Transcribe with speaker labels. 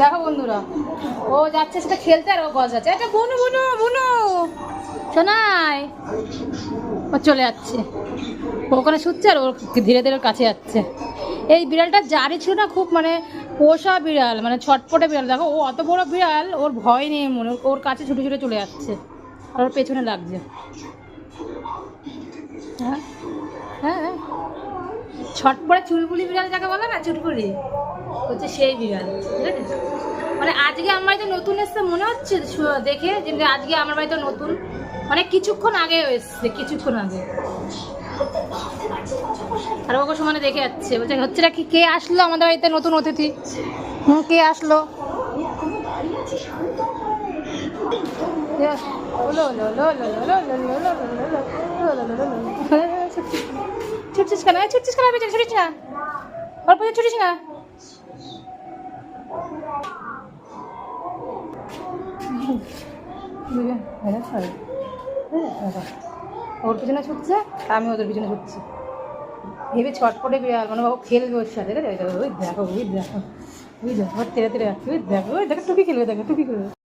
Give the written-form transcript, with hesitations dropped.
Speaker 1: দেখো বন্ধুরা, ও যাচ্ছে সেটা খেলতে আর ও গজ আছে। এটা বুনু বুনু বুনু শোনাই, ও চলে যাচ্ছে, ওখানে শুচ্ছে আর ওর ধীরে ধীরে কাছে যাচ্ছে। এই বিড়ালটা জারি ছিল না, খুব মানে পোষা বিড়াল, মানে ছটপটে বিড়াল। দেখো ও অত বড় বিড়াল, ওর ভয় নেই মনে, ওর কাছে ছুটে ছুটে চলে যাচ্ছে আর ওর পেছনে লাগছে। হ্যাঁ হ্যাঁ, ছটপটে চুলবুলি বিড়াল যাকে বলে না, চুলবুলি হচ্ছে সেই বিড়াল, ঠিক আছে? মানে আজকে আমার বাড়িতে নতুন এসছে মনে হচ্ছে দেখে, যে আজকে আমার বাড়িতে নতুন, মানে কিছুক্ষণ আগে এসছে, কিছুক্ষণ আগে। আর ওকে সমানে দেখে যাচ্ছে, বলছে হচ্ছে কি, কে আসলো আমাদের বাড়িতে নতুন অতিথি? কে আসলো? ছুটছিস কেন, ছুটছিস কেন, পেছনে ছুটিস না, অল্প ছুটিস না। ওর পিছনে ছুটছে, আমি ওদের পিছনে ছুটছি, ভেবে ছটপটে বিড়াল, মানে বাবু খেলবে ওর সাথে। ওই দেখো ওই দেখো ওই দেখো ওই দেখো তেরে তেরে যাচ্ছে, ওই দেখো ওই দেখো টুকি খেলবে, দেখো টুকি খেলবে।